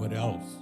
What else?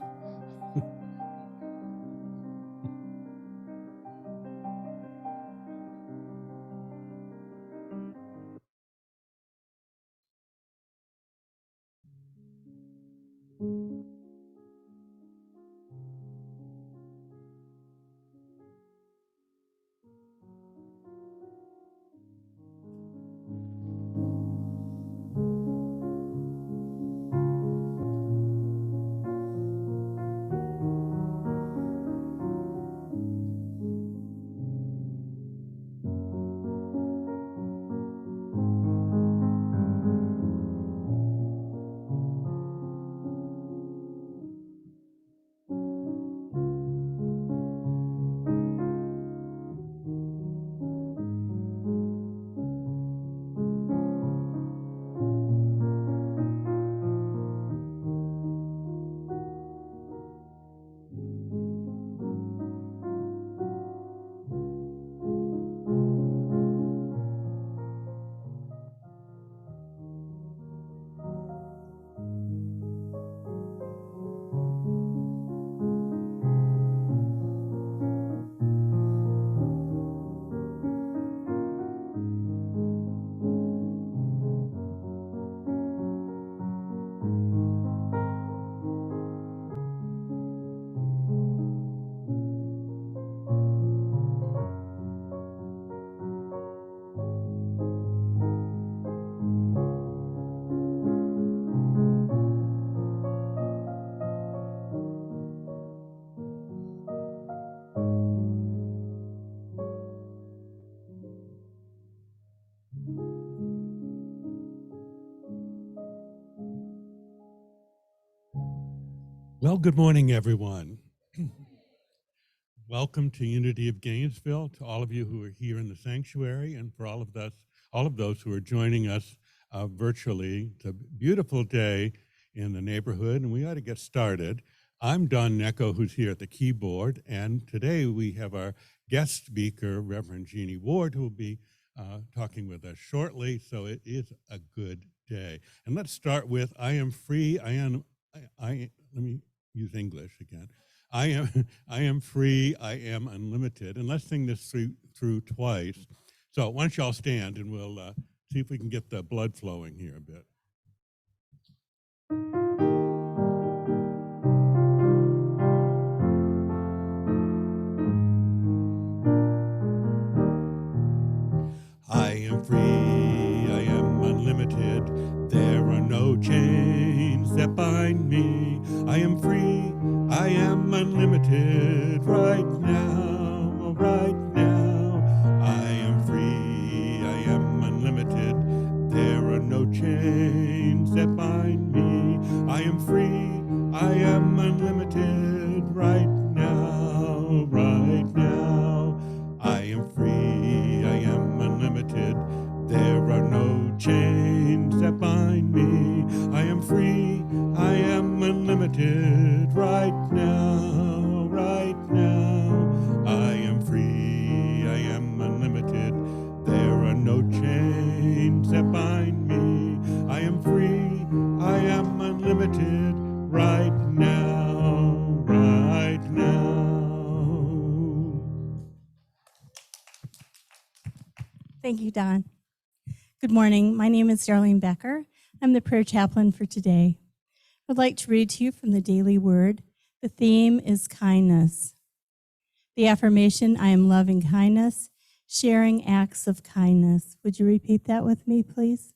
Well, good morning, everyone. Welcome to Unity of Gainesville, to all of you who are here in the sanctuary, and for all of those who are joining us virtually. It's a beautiful day in the neighborhood, and we ought to get started. I'm Don Necco, who's here at the keyboard, and today we have our guest speaker, Reverend Jeanie Ward, who will be talking with us shortly. So it is a good day. And let's start with I am free. Let me use English again. I am free, I am unlimited. And let's sing this through twice. So why don't y'all stand and we'll see if we can get the blood flowing here a bit. I am free, I am unlimited. There are no chains that bind me. I am free, I am unlimited right now, right now. I am free, I am unlimited. There are no chains that bind me. I am free, I am unlimited right now, right now. I am free, I am unlimited. There are no chains that bind me. I am free, I am unlimited right now, right now. I am free, I am unlimited. There are no chains that bind me. I am free, I am unlimited right now, right now. Thank you, Don. Good morning. My name is Darlene Becker. I'm the prayer chaplain for today. I'd like to read to you from the Daily Word. The theme is kindness. The affirmation, I am loving kindness, sharing acts of kindness. Would you repeat that with me, please?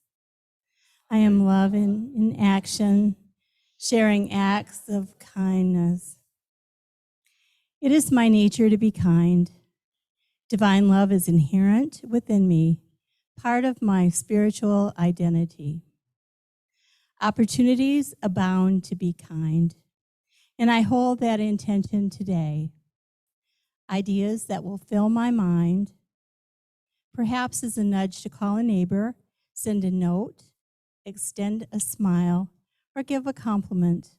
I am loving in action, sharing acts of kindness. It is my nature to be kind. Divine love is inherent within me, part of my spiritual identity. Opportunities abound to be kind, and I hold that intention today. Ideas that will fill my mind, perhaps as a nudge to call a neighbor, send a note, extend a smile, or give a compliment.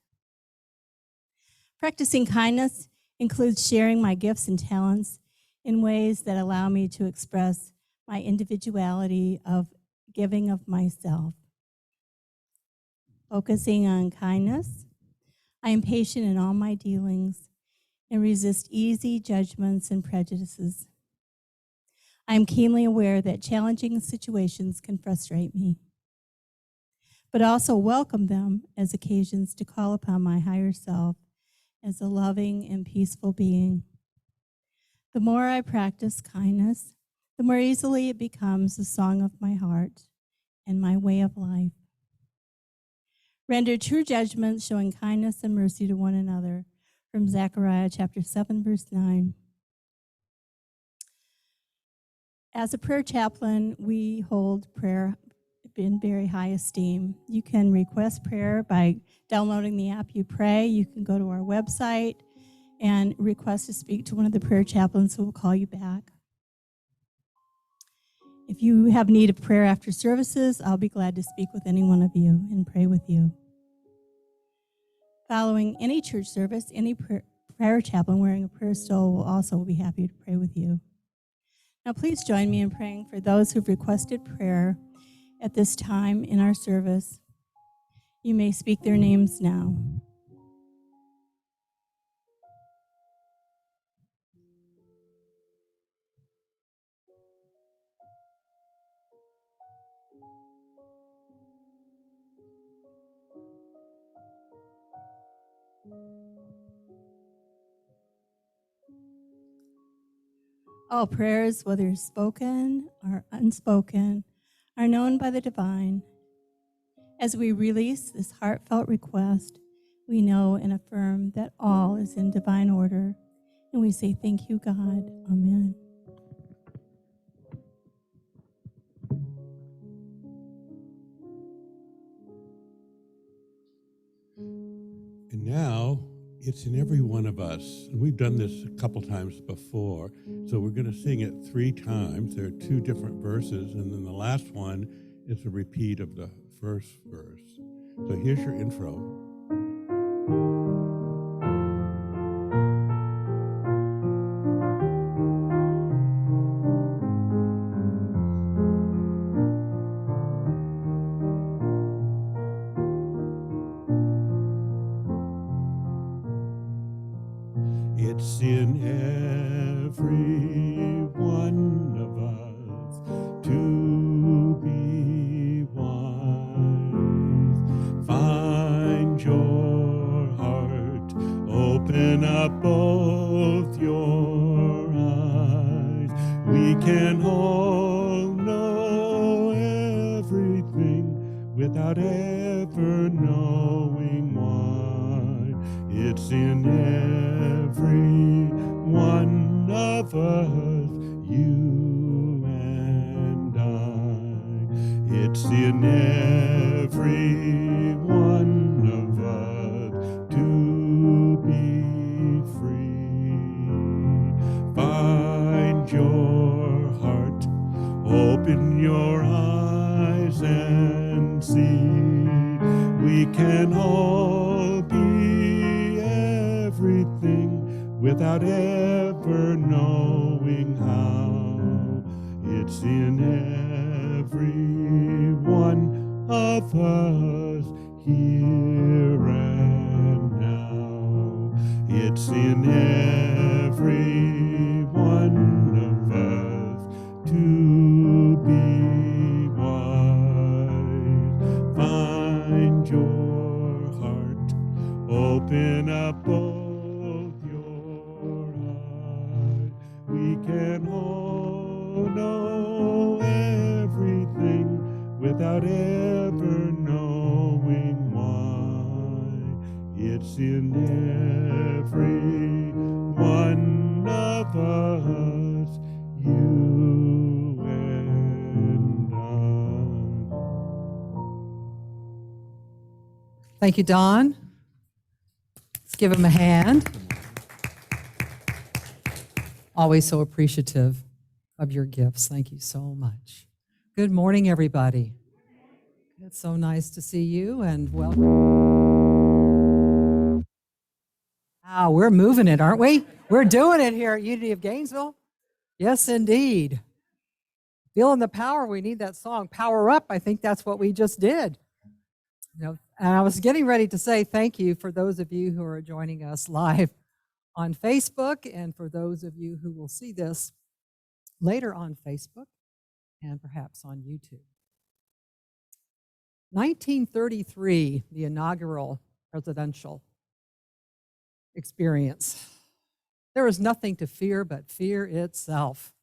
Practicing kindness includes sharing my gifts and talents in ways that allow me to express my individuality of giving of myself. Focusing on kindness I am patient in all my dealings and resist easy judgments and prejudices. I am keenly aware that challenging situations can frustrate me, but also welcome them as occasions to call upon my higher self as a loving and peaceful being. The more I practice kindness, the more easily it becomes the song of my heart and my way of life. Render true judgment, showing kindness and mercy to one another, from Zechariah chapter 7, verse 9. As a prayer chaplain, we hold prayer in very high esteem. You can request prayer by downloading the app You Pray. You can go to our website and request to speak to one of the prayer chaplains who will call you back. If you have need of prayer after services, I'll be glad to speak with any one of you and pray with you. Following any church service, any prayer chaplain wearing a prayer stole will also be happy to pray with you. Now please join me in praying for those who've requested prayer at this time in our service. You may speak their names now. All prayers, whether spoken or unspoken, are known by the divine. As we release this heartfelt request, we know and affirm that all is in divine order, and we say, thank you, God. Amen. And now it's in every one of us. And we've done this a couple times before. So we're going to sing it 3 times. There are 2 different verses. And then the last one is a repeat of the first verse. So here's your intro. It's in every one of us to be wise. Find your heart, open up both your eyes. We can all know everything without ever knowing why. It's in every one of us, you and I. It's in every one of us to be free. Find your heart, open your eyes and see. We can all be everything without ever knowing how. It's in every one of us, here and now. It's in every one of us to be wise. Find your heart, open up both your eyes. We can all know everything without ever knowing why. It's in every one of us, you and I. Thank you, Don. Let's give him a hand. Always so appreciative of your gifts. Thank you so much. Good morning, everybody. It's so nice to see you, and welcome. Wow, we're moving it, aren't we? We're doing it here at Unity of Gainesville. Yes, indeed. Feeling the power. We need that song, Power Up. I think that's what we just did. You know, And I was getting ready to say thank you for those of you who are joining us live on Facebook, and for those of you who will see this later on Facebook and perhaps on YouTube. 1933, the inaugural presidential experience. There is nothing to fear but fear itself.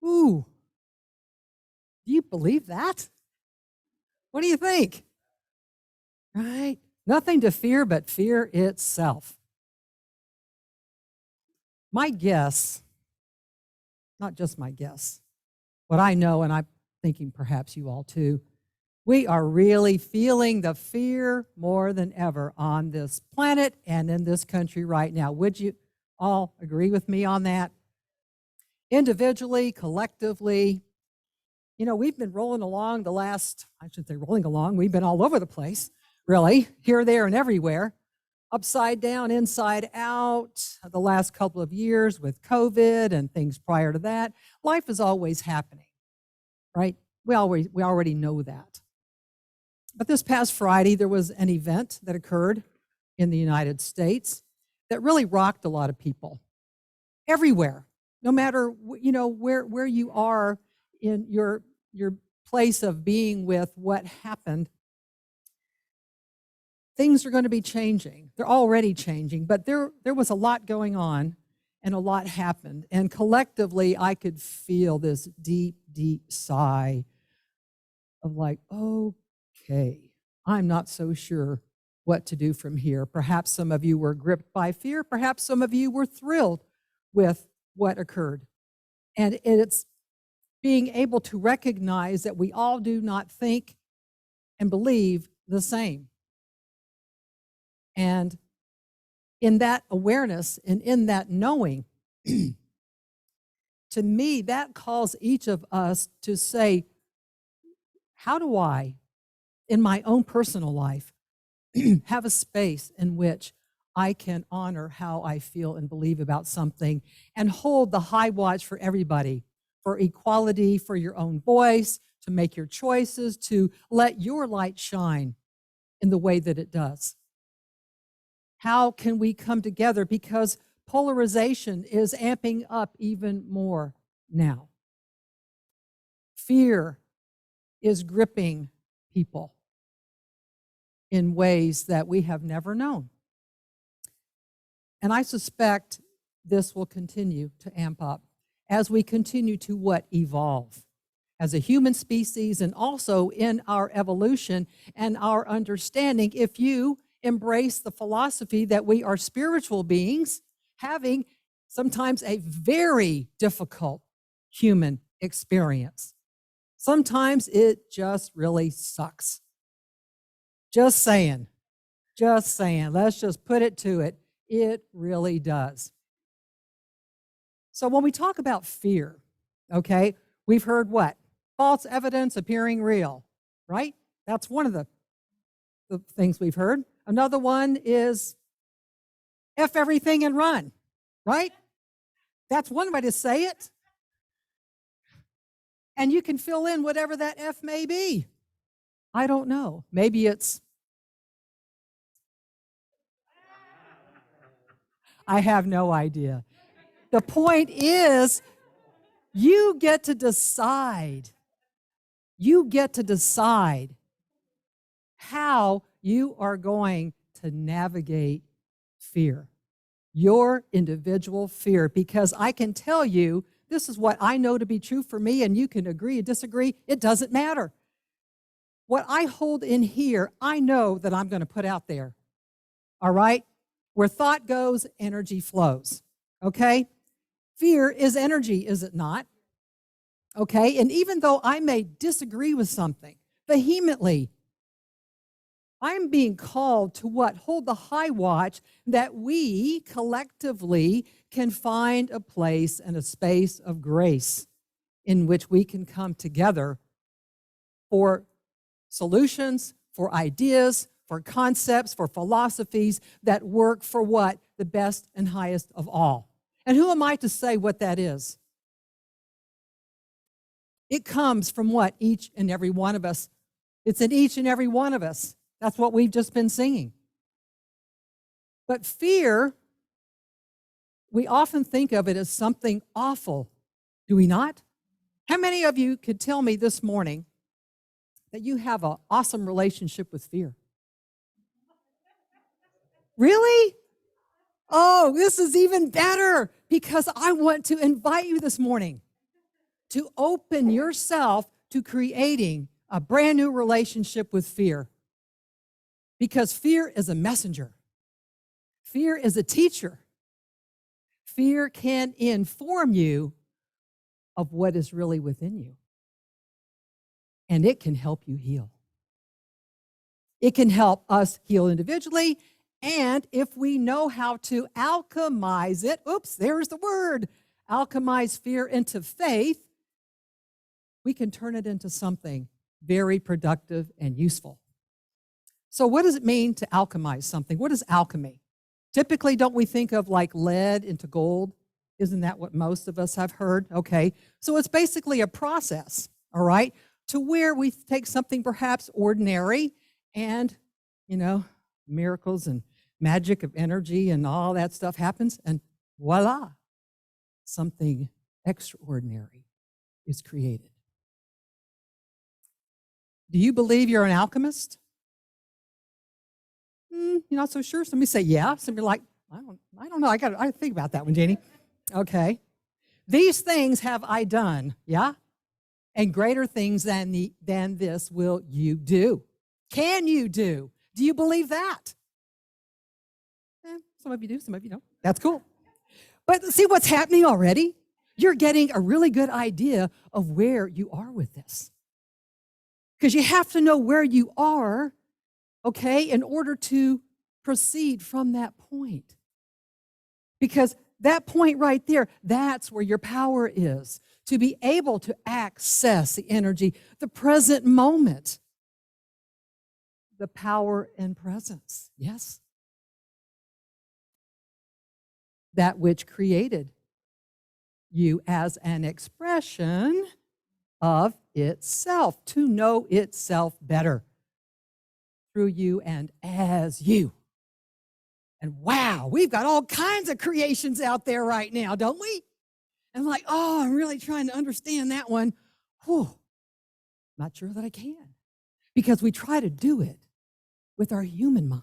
Ooh, do you believe that? What do you think? Right? Nothing to fear but fear itself. My guess, not just my guess, what I know, and I'm thinking perhaps you all too, we are really feeling the fear more than ever on this planet and in this country right now. Would you all agree with me on that? Individually, collectively, you know, we've been rolling along we've been all over the place, really, here, there, and everywhere, upside down, inside out, the last couple of years with COVID and things prior to that. Life is always happening, right? We already know that. But this past Friday, there was an event that occurred in the United States that really rocked a lot of people everywhere, no matter, you know, where you are in your place of being with what happened. Things are going to be changing. They're already changing, but there was a lot going on and a lot happened. And collectively, I could feel this deep, deep sigh of like, okay, I'm not so sure what to do from here. Perhaps some of you were gripped by fear. Perhaps some of you were thrilled with what occurred. And it's being able to recognize that we all do not think and believe the same. And in that awareness and in that knowing, to me, that calls each of us to say, how do I, in my own personal life, have a space in which I can honor how I feel and believe about something and hold the high watch for everybody, for equality, for your own voice, to make your choices, to let your light shine in the way that it does? How can we come together? Because polarization is amping up even more now. Fear is gripping people in ways that we have never known. And I suspect this will continue to amp up as we continue to evolve as a human species, and also in our evolution and our understanding. If you embrace the philosophy that we are spiritual beings having sometimes a very difficult human experience. Sometimes it just really sucks. Just saying. Let's just put it to it. It really does. So when we talk about fear, okay, we've heard what? False evidence appearing real, right? That's one of the things we've heard. Another one is F everything and run, right? That's one way to say it. And you can fill in whatever that F may be. I don't know. Maybe it's, I have no idea. The point is, you get to decide. You get to decide how you are going to navigate fear, your individual fear, because I can tell you, this is what I know to be true for me, and you can agree or disagree. It doesn't matter. What I hold in here, I know that I'm going to put out there, all right? Where thought goes, energy flows, okay? Fear is energy, is it not? Okay, and even though I may disagree with something vehemently, I'm being called to what? Hold the high watch that we collectively can find a place and a space of grace in which we can come together for solutions, for ideas, for concepts, for philosophies that work for what? The best and highest of all. And who am I to say what that is? It comes from what? Each and every one of us. It's in each and every one of us That's what we've just been singing. But fear, we often think of it as something awful, do we not? How many of you could tell me this morning that you have an awesome relationship with fear? Really? Oh, this is even better, because I want to invite you this morning to open yourself to creating a brand new relationship with fear. Because fear is a messenger. Fear is a teacher. Fear can inform you of what is really within you. And it can help you heal. It can help us heal individually. And if we know how to alchemize it, oops, there's the word, alchemize fear into faith, we can turn it into something very productive and useful. So what does it mean to alchemize something? What is alchemy? Typically, don't we think of like lead into gold? Isn't that what most of us have heard? Okay, so it's basically a process, all right, to where we take something perhaps ordinary and, miracles and magic of energy and all that stuff happens, and voila, something extraordinary is created. Do you believe you're an alchemist? You're not so sure? Somebody say yeah. Somebody like, I don't know. I got to think about that one, Jeanie. Okay. These things have I done, yeah? And greater things than this will you do. Can you do? Do you believe that? Some of you do, some of you don't. That's cool. But see what's happening already? You're getting a really good idea of where you are with this. Because you have to know where you are, okay, in order to proceed from that point. Because that point right there, that's where your power is, to be able to access the energy, the present moment, the power and presence, yes? That which created you as an expression of itself, to know itself better through you and as you. And wow, we've got all kinds of creations out there right now, don't we? And like, oh, I'm really trying to understand that one. Whew, not sure that I can. Because we try to do it with our human mind.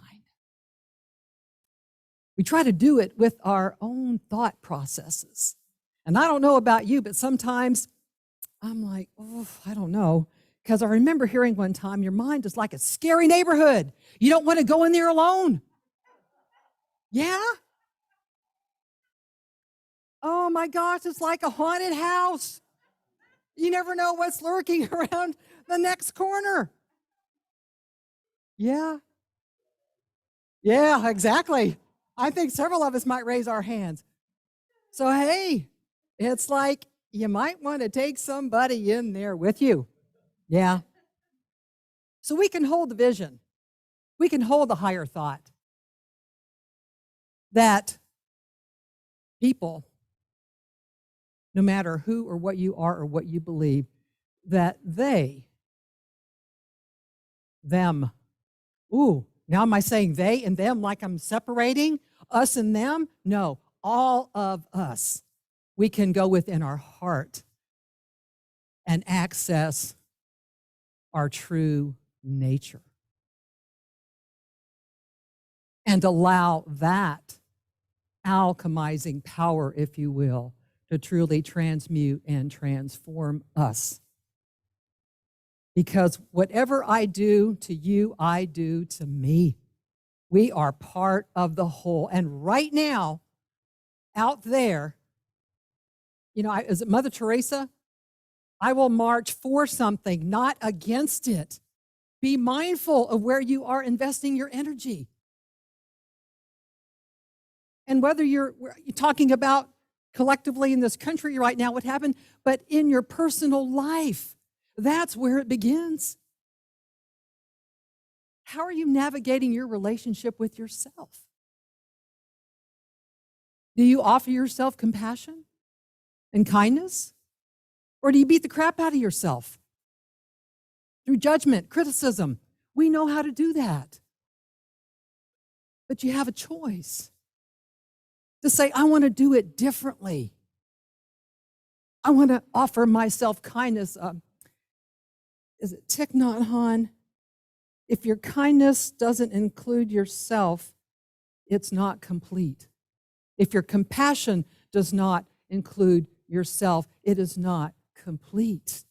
We try to do it with our own thought processes. And I don't know about you, but sometimes I'm like, oh, I don't know. Because I remember hearing one time, your mind is like a scary neighborhood. You don't want to go in there alone. Yeah? Oh my gosh, it's like a haunted house. You never know what's lurking around the next corner. Yeah. Yeah, exactly. I think several of us might raise our hands. So, hey, it's like you might want to take somebody in there with you. Yeah. So we can hold the vision. We can hold the higher thought that people, no matter who or what you are or what you believe, that them, ooh, now am I saying they and them like I'm separating us and them? No, all of us. We can go within our heart and access our true nature and allow that alchemizing power, if you will, to truly transmute and transform us. Because whatever I do to you, I do to me. We are part of the whole. And right now, out there, is it Mother Teresa? I will march for something, not against it. Be mindful of where you are investing your energy. And whether you're talking about collectively in this country right now, what happened, but in your personal life, that's where it begins. How are you navigating your relationship with yourself? Do you offer yourself compassion and kindness? Or do you beat the crap out of yourself through judgment, criticism? We know how to do that. But you have a choice to say, I want to do it differently. I want to offer myself kindness. Is it Thich Nhat Hanh? If your kindness doesn't include yourself, it's not complete. If your compassion does not include yourself, it is not complete.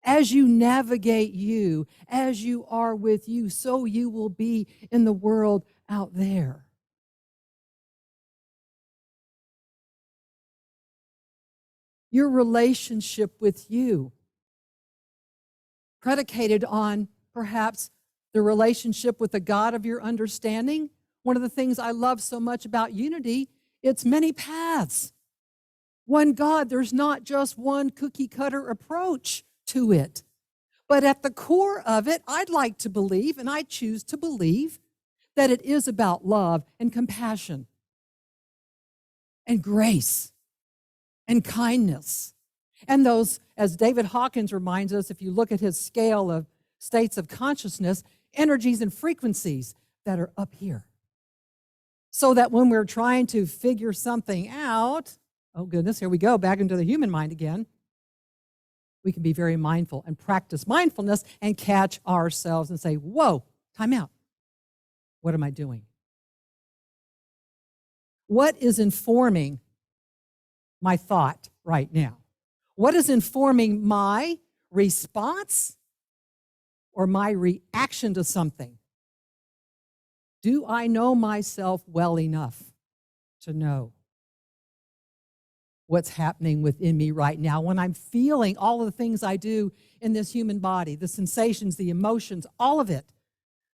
As you navigate you, as you are with you, so you will be in the world out there. Your relationship with you, predicated on perhaps the relationship with the God of your understanding. One of the things I love so much about unity, it's many paths. One God, there's not just one cookie cutter approach to it. But at the core of it, I'd like to believe, and I choose to believe, that it is about love and compassion and grace and kindness. And those, as David Hawkins reminds us, if you look at his scale of states of consciousness, energies and frequencies that are up here. So that when we're trying to figure something out, oh goodness, here we go, back into the human mind again, we can be very mindful and practice mindfulness and catch ourselves and say, whoa, time out. What am I doing? What is informing my thought right now? What is informing my response or my reaction to something? Do I know myself well enough to know what's happening within me right now when I'm feeling all of the things I do in this human body, the sensations, the emotions, all of it,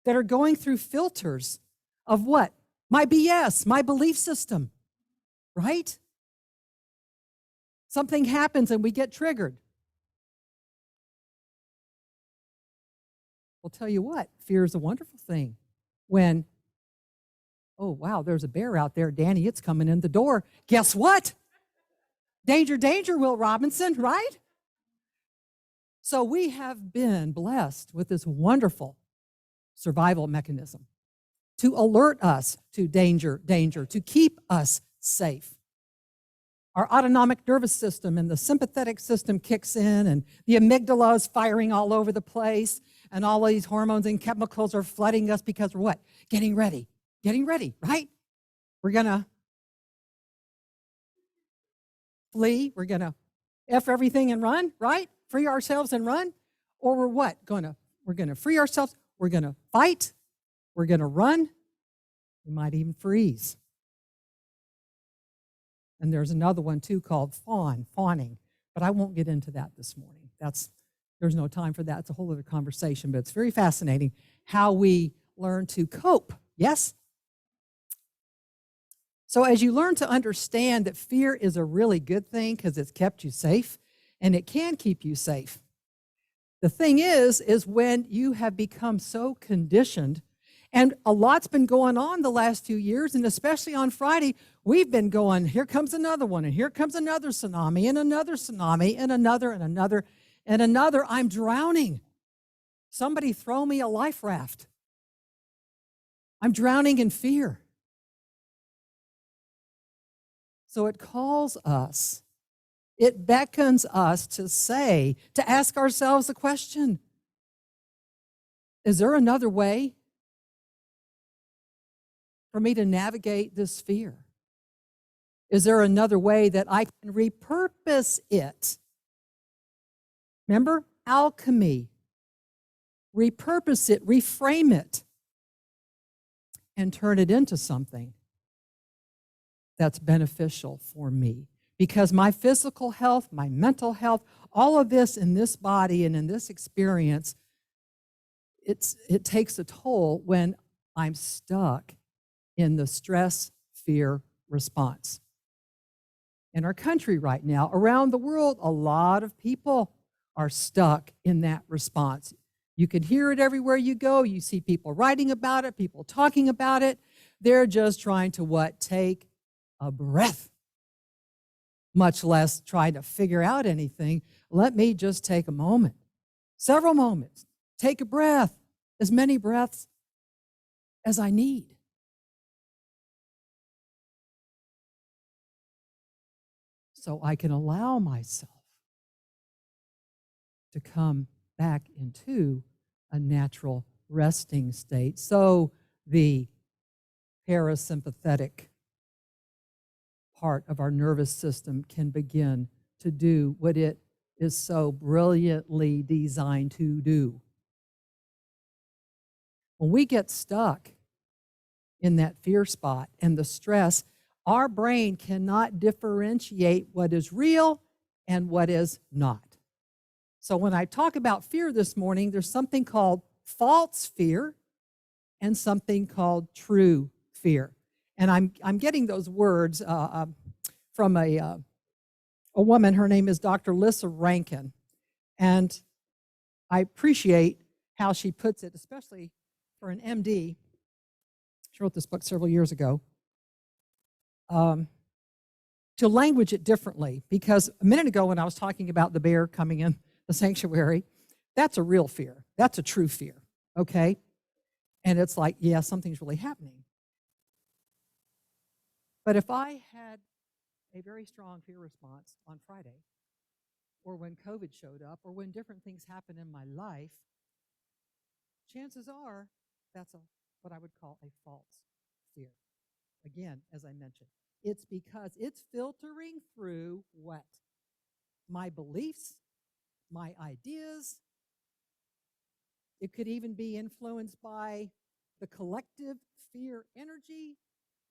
that are going through filters of what? My BS, my belief system, right? Something happens and we get triggered. I'll tell you what, fear is a wonderful thing. When, oh, wow, there's a bear out there, Danny, it's coming in the door. Guess what? Danger, danger, Will Robinson, right? So we have been blessed with this wonderful survival mechanism to alert us to danger, danger, to keep us safe. Our autonomic nervous system and the sympathetic system kicks in, and the amygdala is firing all over the place, and all of these hormones and chemicals are flooding us because we're what? Getting ready, right? We're going to flee, we're going to F everything and run, right? Free ourselves and run. Or we're what? We're going to free ourselves, we're going to fight, we're going to run, we might even freeze. And there's another one too called fawning, but I won't get into that this morning. There's no time for that. It's a whole other conversation, but it's very fascinating how we learn to cope, yes? So as you learn to understand that fear is a really good thing because it's kept you safe, and it can keep you safe. The thing is when you have become so conditioned, and a lot's been going on the last 2 years, and especially on Friday, we've been going, here comes another one, and here comes another tsunami, and another tsunami, and another, and another, and another. I'm drowning. Somebody throw me a life raft. I'm drowning in fear. So it calls us, it beckons us to ask ourselves the question, is there another way for me to navigate this fear? Is there another way that I can repurpose it? Remember, alchemy. Repurpose it, reframe it, and turn it into something that's beneficial for me. Because my physical health, my mental health, all of this in this body and in this experience, it takes a toll when I'm stuck in the stress, fear response. In our country right now, around the world, a lot of people are stuck in that response. You can hear it everywhere you go. You see people writing about it, people talking about it. They're just trying to what? Take a breath, much less try to figure out anything. Let me just take a moment Several moments. Take a breath, as many breaths as I need. So I can allow myself to come back into a natural resting state. So the parasympathetic part of our nervous system can begin to do what it is so brilliantly designed to do. When we get stuck in that fear spot and the stress, our brain cannot differentiate what is real and what is not. So when I talk about fear this morning, there's something called false fear and something called true fear. And I'm getting those words from a woman. Her name is Dr. Lissa Rankin. And I appreciate how she puts it, especially for an MD. She wrote this book several years ago. To language it differently, because a minute ago when I was talking about the bear coming in the sanctuary, that's a real fear. That's a true fear, okay? And it's like, yeah, something's really happening. But if I had a very strong fear response on Friday, or when COVID showed up, or when different things happen in my life, chances are that's what I would call a false fear. Again, as I mentioned, it's because it's filtering through what? My beliefs, my ideas. It could even be influenced by the collective fear energy.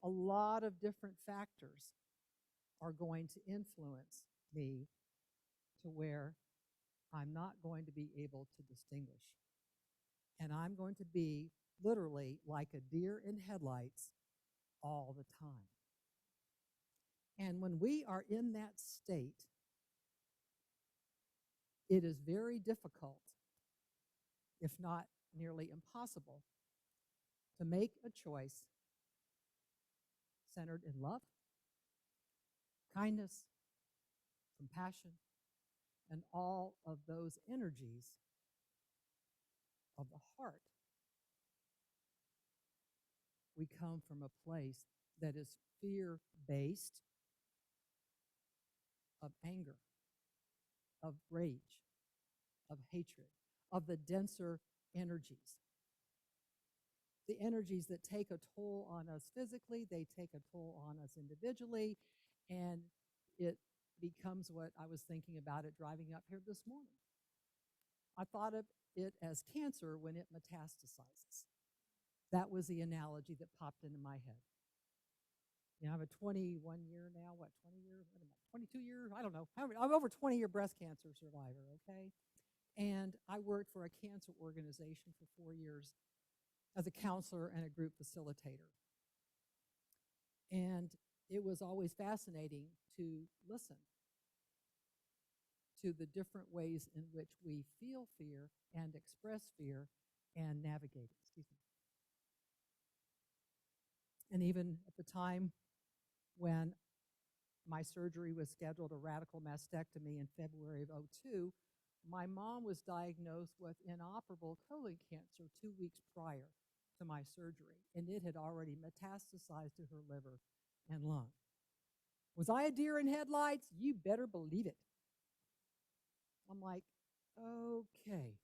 A lot of different factors are going to influence me to where I'm not going to be able to distinguish. And I'm going to be literally like a deer in headlights all the time. And when we are in that state, it is very difficult, if not nearly impossible, to make a choice centered in love, kindness, compassion, and all of those energies of the heart. We come from a place that is fear-based, of anger, of rage, of hatred, of the denser energies. The energies that take a toll on us physically, they take a toll on us individually, and it becomes what I was thinking about it driving up here this morning. I thought of it as cancer when it metastasizes. That was the analogy that popped into my head. You know, I have a 21-year now, 20 years, 22 years, I don't know. I'm over 20-year breast cancer survivor, okay? And I worked for a cancer organization for 4 years as a counselor and a group facilitator. And it was always fascinating to listen to the different ways in which we feel fear and express fear and navigate it. Excuse me. And even at the time when my surgery was scheduled, a radical mastectomy in February of 2002, my mom was diagnosed with inoperable colon cancer 2 weeks prior to my surgery, and it had already metastasized to her liver and lung. Was I a deer in headlights? You better believe it. I'm like, okay.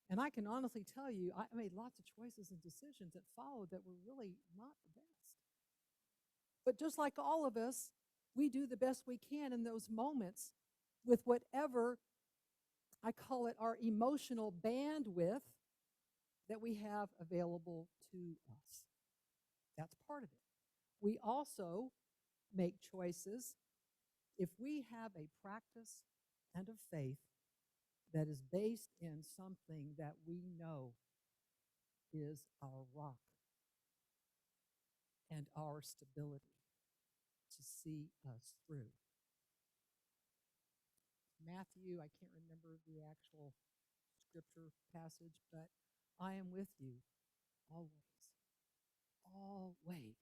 And I can honestly tell you, I made lots of choices and decisions that followed that were really not the best. But just like all of us, we do the best we can in those moments with whatever, I call it our emotional bandwidth, that we have available to us. That's part of it. We also make choices if we have a practice and a faith that is based in something that we know is our rock and our stability to see us through. Matthew, I can't remember the actual scripture passage, but I am with you always. Always.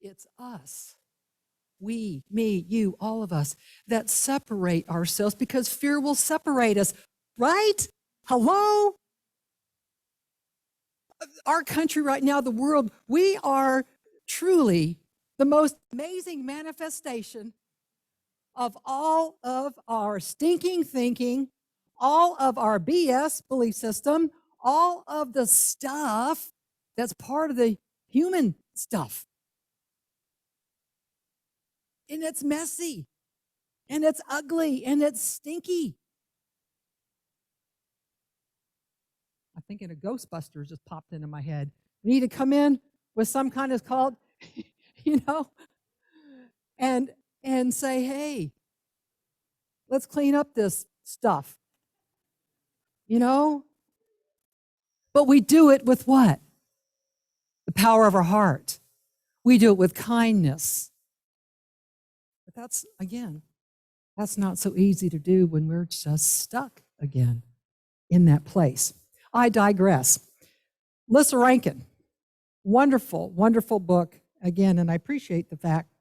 It's us we, me, you, all of us, that separate ourselves because fear will separate us, right? Hello? Our country right now, the world, we are truly the most amazing manifestation of all of our stinking thinking, all of our BS belief system, all of the stuff that's part of the human stuff. And it's messy, and it's ugly, and it's stinky. I'm thinking of Ghostbusters just popped into my head. We need to come in with some kind of called, you know, and say, hey, let's clean up this stuff, you know? But we do it with what? The power of our heart. We do it with kindness. But that's, again, that's not so easy to do when we're just stuck again in that place. I digress. Lissa Rankin, wonderful, wonderful book, again, and I appreciate the fact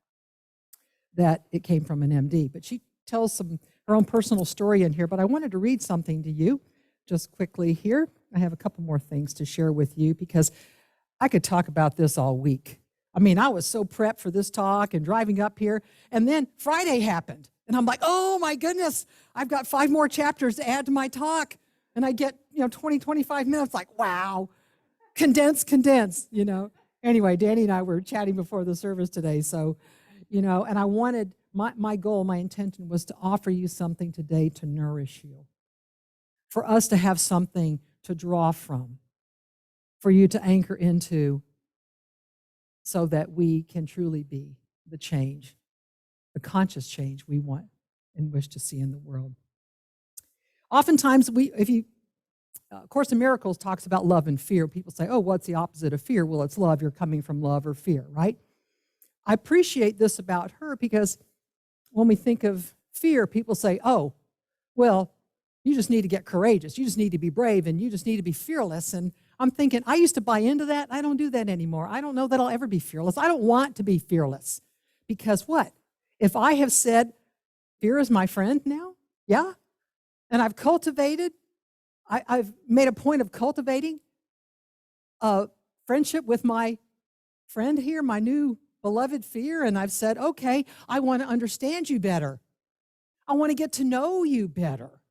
that it came from an MD, but she tells her own personal story in here, but I wanted to read something to you just quickly here. I have a couple more things to share with you because I could talk about this all week. I mean, I was so prepped for this talk and driving up here, and then Friday happened, and I'm like, oh my goodness, I've got 5 more chapters to add to my talk, and I get, 20, 25 minutes, like, wow, condense, Anyway, Danny and I were chatting before the service today, so, and I wanted, my goal, my intention was to offer you something today to nourish you, for us to have something to draw from, for you to anchor into, so that we can truly be the change, the conscious change we want and wish to see in the world. Oftentimes, Course in Miracles talks about love and fear. People say, oh, what's the opposite of fear? Well, it's love. You're coming from love or fear, right? I appreciate this about her because when we think of fear, people say, oh, well, you just need to get courageous. You just need to be brave, and you just need to be fearless. And I'm thinking, I used to buy into that. I don't do that anymore. I don't know that I'll ever be fearless. I don't want to be fearless. Because what? If I have said, fear is my friend now, yeah, and I've made a point of cultivating a friendship with my friend here, my new beloved fear, and I've said, okay, I want to understand you better. I want to get to know you better.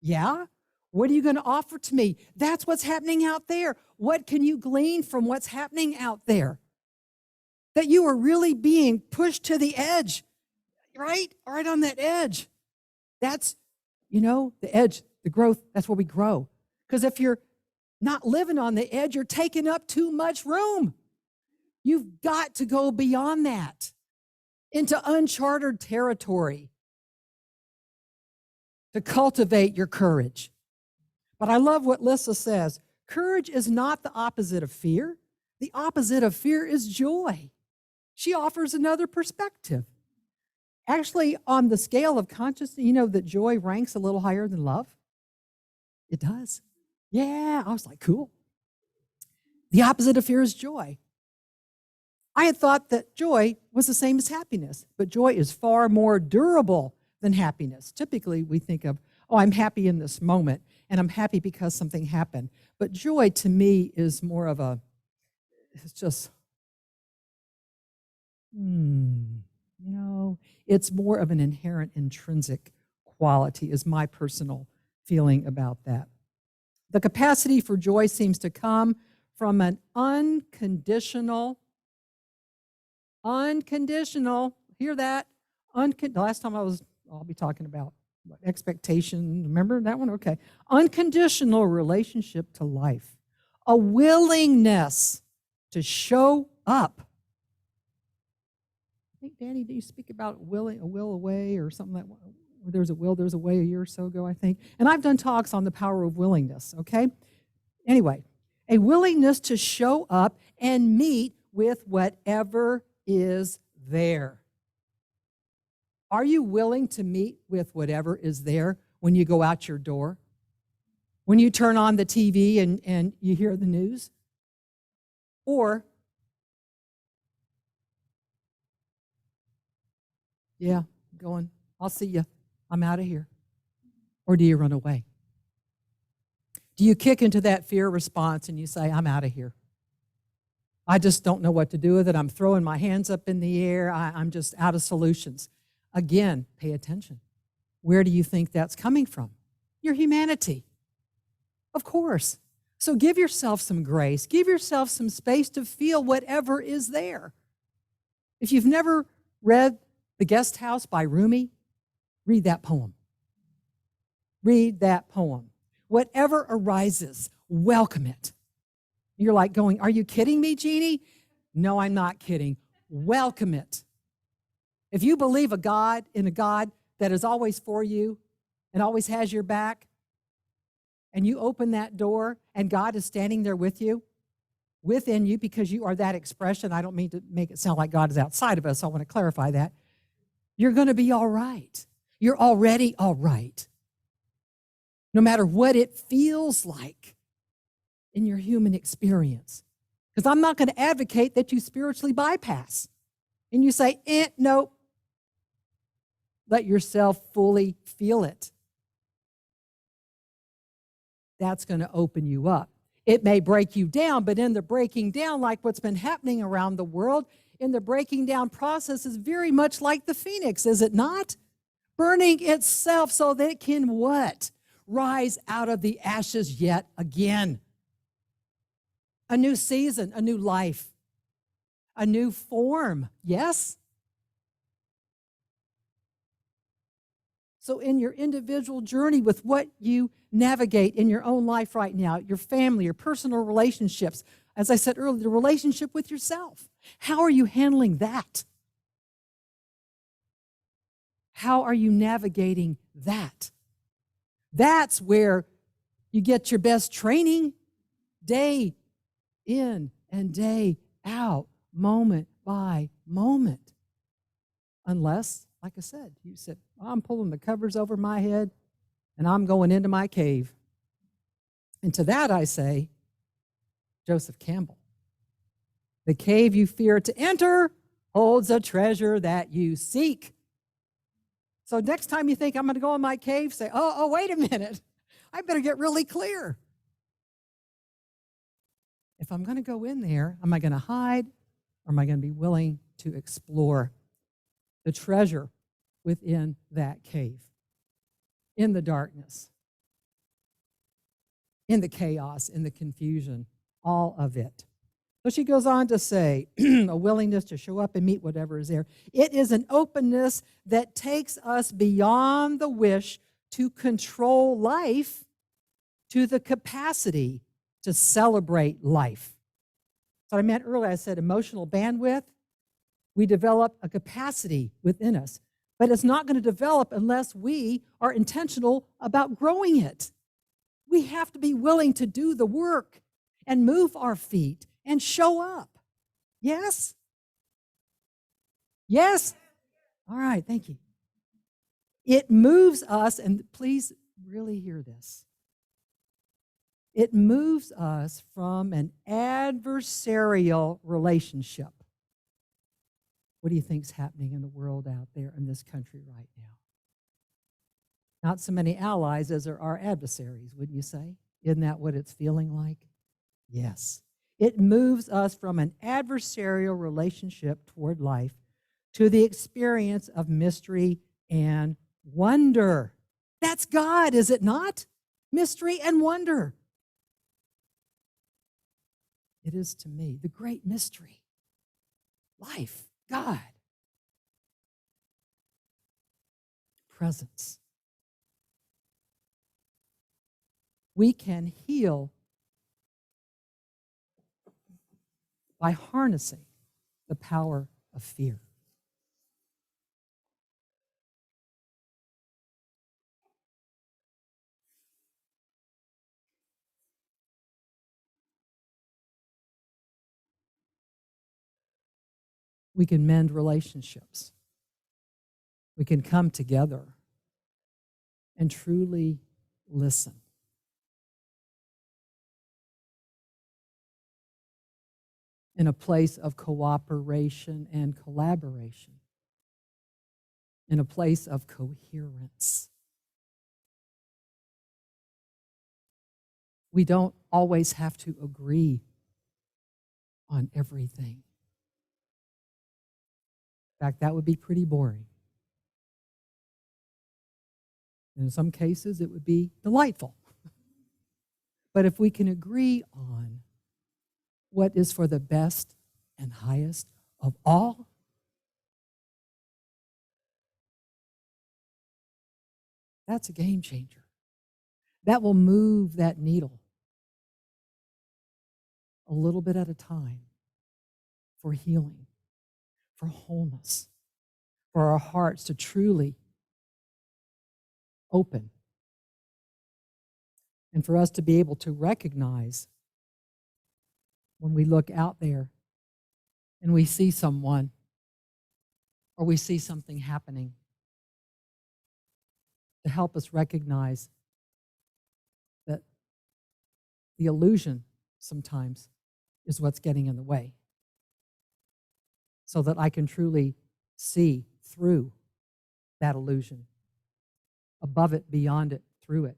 Yeah? What are you going to offer to me? That's what's happening out there. What can you glean from what's happening out there? That you are really being pushed to the edge, right? Right on that edge. That's, the edge, the growth, that's where we grow. Because if you're not living on the edge, you're taking up too much room. You've got to go beyond that into uncharted territory to cultivate your courage. But I love what Lissa says. Courage is not the opposite of fear. The opposite of fear is joy. She offers another perspective. Actually, on the scale of consciousness, that joy ranks a little higher than love? It does. Yeah, I was like, cool. The opposite of fear is joy. I had thought that joy was the same as happiness, but joy is far more durable than happiness. Typically, we think of, oh, I'm happy in this moment, and I'm happy because something happened. But joy, to me, is more of it's just, it's more of an inherent, intrinsic quality, is my personal feeling about that. The capacity for joy seems to come from an unconditional, hear that? The last time I'll be talking about expectation. Remember that one? Okay. Unconditional relationship to life. A willingness to show up. I think, Danny, did you speak about a will away or something like that? Where there's a will, there's a way, a year or so ago, I think. And I've done talks on the power of willingness, okay? Anyway, a willingness to show up and meet with whatever is there. Are you willing to meet with whatever is there when you go out your door? When you turn on the TV and you hear the news? Or Yeah, going, I'll see you. I'm out of here. Or do you run away? Do you kick into that fear response and you say, I'm out of here? I just don't know what to do with it. I'm throwing my hands up in the air. I'm just out of solutions. Again, pay attention. Where do you think that's coming from? Your humanity. Of course. So give yourself some grace. Give yourself some space to feel whatever is there. If you've never read The Guest House by Rumi, read that poem. Read that poem. Whatever arises, welcome it. You're like going, are you kidding me, Jeanie? No, I'm not kidding. Welcome it. If you believe in a God that is always for you and always has your back, and you open that door and God is standing there with you, within you, because you are that expression. I don't mean to make it sound like God is outside of us. I want to clarify that. You're going to be all right. You're already all right. No matter what it feels like in your human experience. Because I'm not going to advocate that you spiritually bypass and you say, nope. Let yourself fully feel it. That's going to open you up. It may break you down, but in the breaking down, like what's been happening around the world, in the breaking down process is very much like the phoenix, is it not? Burning itself so that it can what? Rise out of the ashes yet again. A new season, a new life, a new form, yes? So in your individual journey with what you navigate in your own life right now, your family, your personal relationships, as I said earlier, the relationship with yourself, how are you handling that? How are you navigating that? That's where you get your best training day in and day out, moment by moment. Unless, like I said, you said, I'm pulling the covers over my head and I'm going into my cave. And to that I say, Joseph Campbell, the cave you fear to enter holds a treasure that you seek. So next time you think I'm going to go in my cave, say, oh, wait a minute. I better get really clear. If I'm going to go in there, am I going to hide or am I going to be willing to explore the treasure within that cave, in the darkness, in the chaos, in the confusion, all of it? So she goes on to say, a willingness to show up and meet whatever is there. It is an openness that takes us beyond the wish to control life to the capacity to celebrate life. So I meant earlier, I said emotional bandwidth. We develop a capacity within us, but it's not going to develop unless we are intentional about growing it. We have to be willing to do the work and move our feet and show up. Yes? Yes? All right, thank you. It moves us, and please really hear this. It moves us from an adversarial relationship. What do you think is happening in the world out there in this country right now? Not so many allies as there are adversaries, wouldn't you say? Isn't that what it's feeling like? Yes. It moves us from an adversarial relationship toward life to the experience of mystery and wonder. That's God, is it not? Mystery and wonder. It is to me the great mystery. Life, God. Presence. We can heal by harnessing the power of fear. We can mend relationships. We can come together and truly listen. In a place of cooperation and collaboration. in a place of coherence. We don't always have to agree on everything. In fact, that would be pretty boring. And in some cases, it would be delightful. But if we can agree on what is for the best and highest of all, that's a game changer. That will move that needle a little bit at a time for healing, for wholeness, for our hearts to truly open, and for us to be able to recognize when we look out there and we see someone or we see something happening, to help us recognize that the illusion sometimes is what's getting in the way, so that I can truly see through that illusion, above it, beyond it, through it,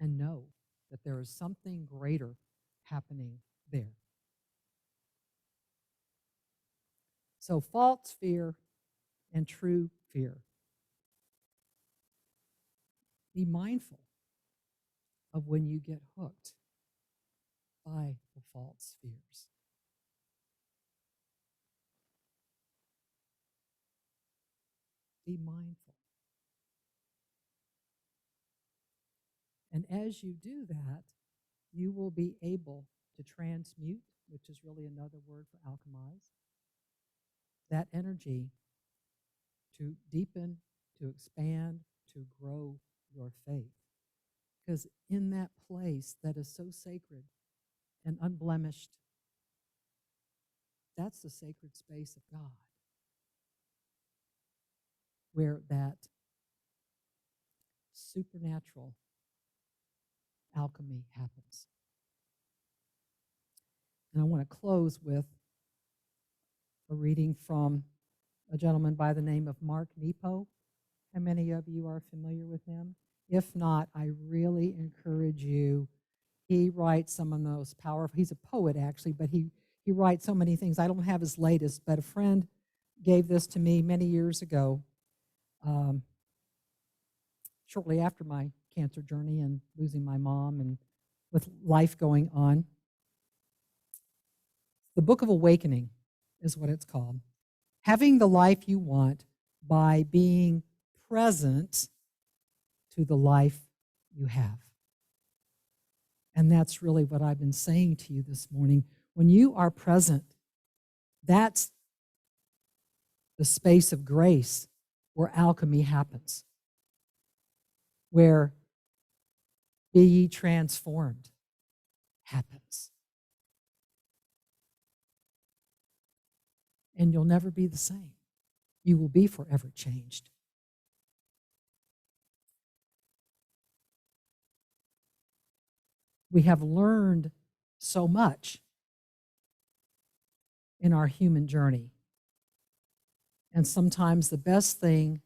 and know that there is something greater happening there. So false fear and true fear. Be mindful of when you get hooked by the false fears. Be mindful. And as you do that, you will be able to transmute, which is really another word for alchemize, that energy to deepen, to expand, to grow your faith. Because in that place that is so sacred and unblemished, that's the sacred space of God, where that supernatural alchemy happens. And I want to close with a reading from a gentleman by the name of Mark Nepo. How many of you are familiar with him? If not, I really encourage you. He writes some of the most powerful, he's a poet actually, but he writes so many things. I don't have his latest, but a friend gave this to me many years ago, shortly after my cancer journey and losing my mom and with life going on. The Book of Awakening is what it's called. Having the life you want by being present to the life you have. And that's really what I've been saying to you this morning. When you are present, that's the space of grace where alchemy happens, where be ye transformed happens. And you'll never be the same. You will be forever changed. We have learned so much in our human journey. And sometimes the best thing,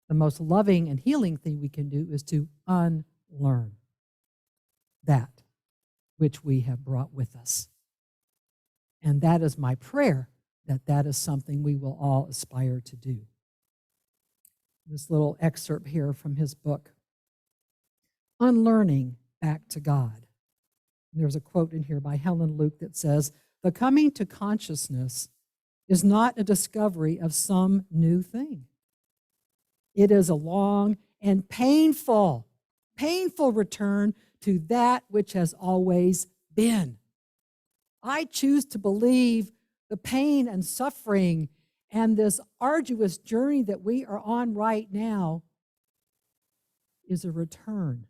the most loving and healing thing we can do is to unlearn that which we have brought with us. And that is my prayer, that that is something we will all aspire to do. This little excerpt here from his book, Unlearning Back to God. There's a quote in here by Helen Luke that says, "The coming to consciousness is not a discovery of some new thing. It is a long and painful return to that which has always been. I choose to believe the pain and suffering and this arduous journey that we are on right now is a return,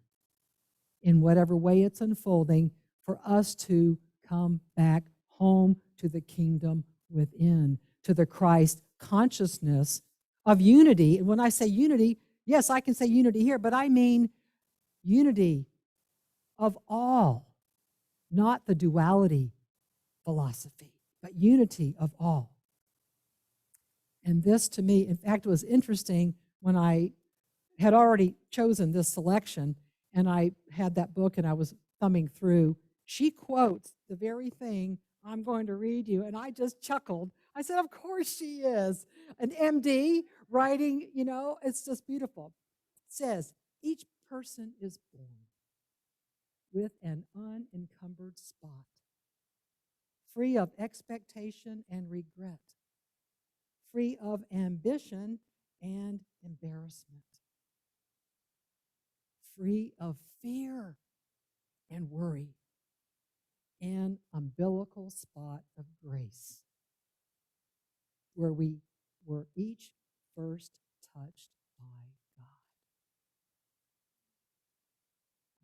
in whatever way it's unfolding, for us to come back home to the kingdom within, to the Christ consciousness of unity." And when I say unity, yes, I can say unity here, but I mean unity of all, not the duality philosophy, but unity of all. And this to me, in fact, was interesting when I had already chosen this selection and I had that book and I was thumbing through. She quotes the very thing I'm going to read you, and I just chuckled. I said, of course she is. An MD writing, it's just beautiful. It says, each person is born with an unencumbered spot, free of expectation and regret, free of ambition and embarrassment, free of fear and worry, an umbilical spot of grace where we were each first touched by God.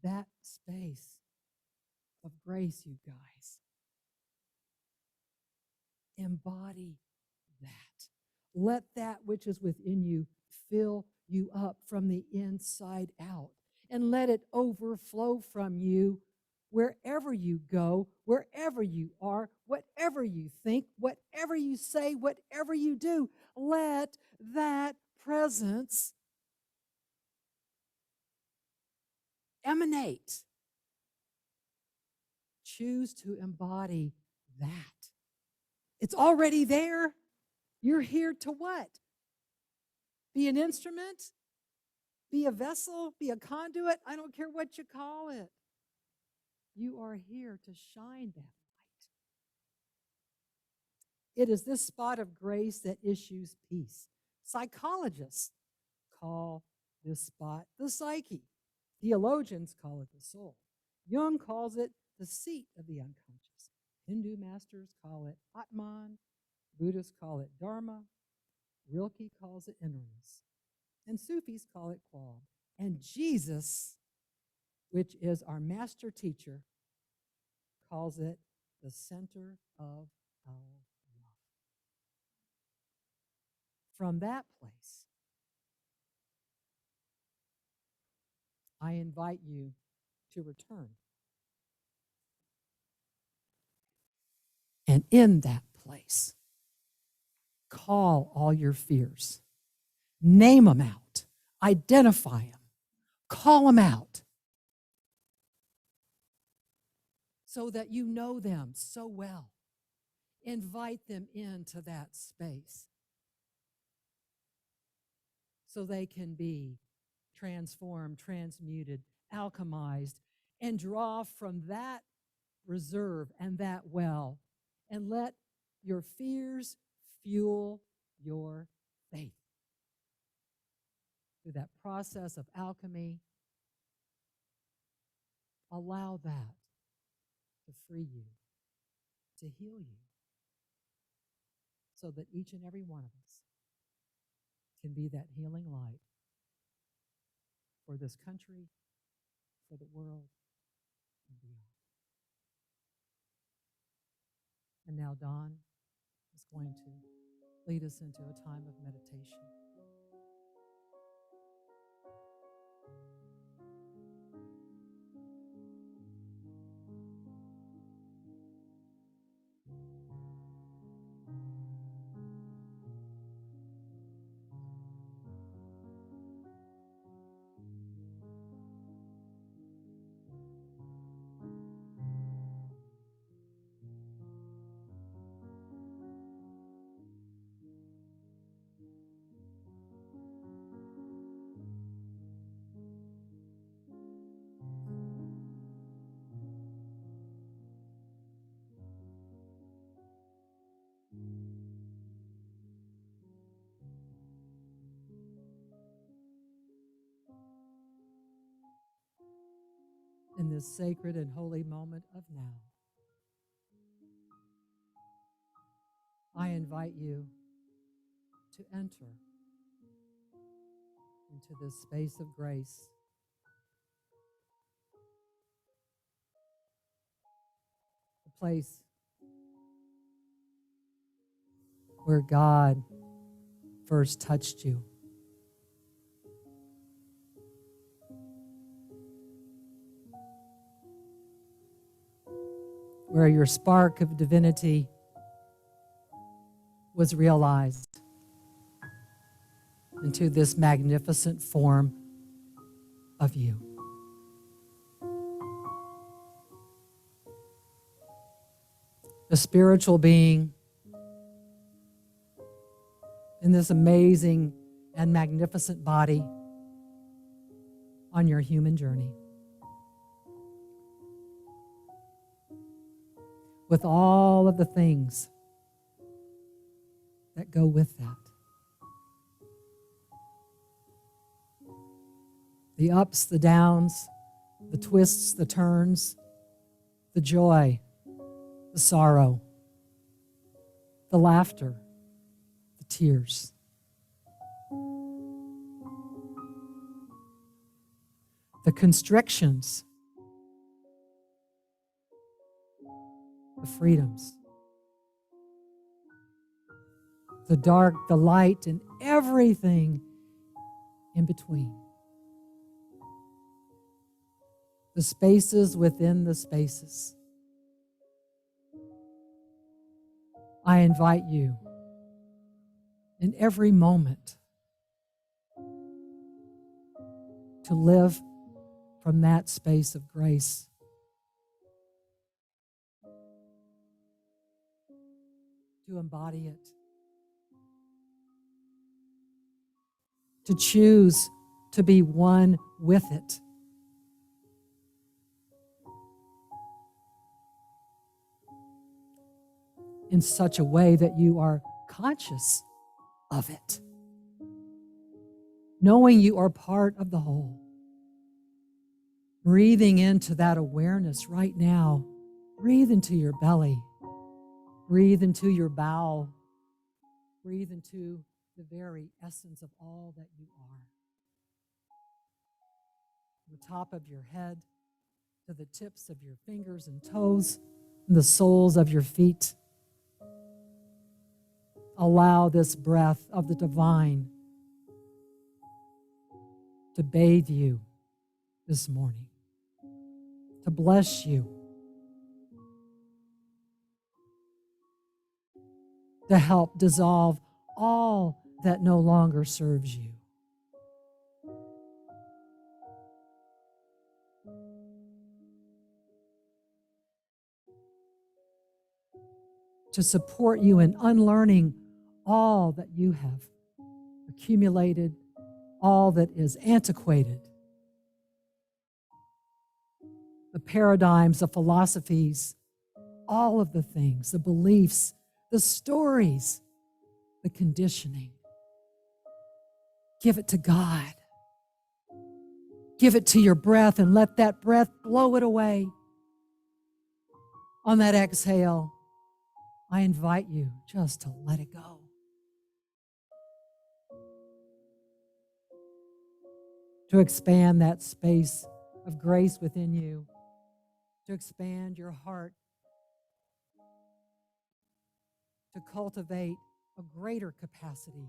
That space of grace, you guys, embody that. Let that which is within you fill you up from the inside out, and let it overflow from you wherever you go, wherever you are, whatever you think, whatever you say, whatever you do. Let that presence emanate. Choose to embody that. It's already there. You're here to what? Be an instrument? Be a vessel? Be a conduit? I don't care what you call it. You are here to shine that light. It is this spot of grace that issues peace. Psychologists call this spot the psyche. Theologians call it the soul. Jung calls it the seat of the unconscious. Hindu masters call it Atman. Buddhists call it Dharma. Rilke calls it innerness. And Sufis call it Qual. And Jesus, which is our master teacher, calls it the center of our love. From that place, I invite you to return. And in that place, call all your fears. Name them out. Identify them. Call them out so that you know them so well. Invite them into that space so they can be transformed, transmuted, alchemized, and draw from that reserve and that well, and let your fears fuel your faith. Through that process of alchemy, allow that to free you, to heal you, so that each and every one of us can be that healing light for this country, for the world, and beyond. And now Don is going to lead us into a time of meditation. In this sacred and holy moment of now, I invite you to enter into this space of grace, the place where God first touched you. Where your spark of divinity was realized. into this magnificent form of you. A spiritual being in this amazing and magnificent body on your human journey. With all of the things that go with that. The ups, the downs, the twists, the turns, the joy, the sorrow, the laughter, the tears. The constrictions, the freedoms, the dark, the light, and everything in between. The spaces within the spaces. I invite you in every moment to live from that space of grace. To embody it. To choose to be one with it. In such a way that you are conscious of it. Knowing you are part of the whole. Breathing into that awareness right now. Breathe into your belly. Breathe into your bowel. Breathe into the very essence of all that you are. From the top of your head to the tips of your fingers and toes and the soles of your feet. Allow this breath of the divine to bathe you this morning, to bless you, to help dissolve all that no longer serves you. To support you in unlearning all that you have accumulated, all that is antiquated, the paradigms, the philosophies, all of the things, the beliefs, the stories, the conditioning. Give it to God. Give it to your breath and let that breath blow it away. On that exhale, I invite you just to let it go. To expand that space of grace within you, to expand your heart, to cultivate a greater capacity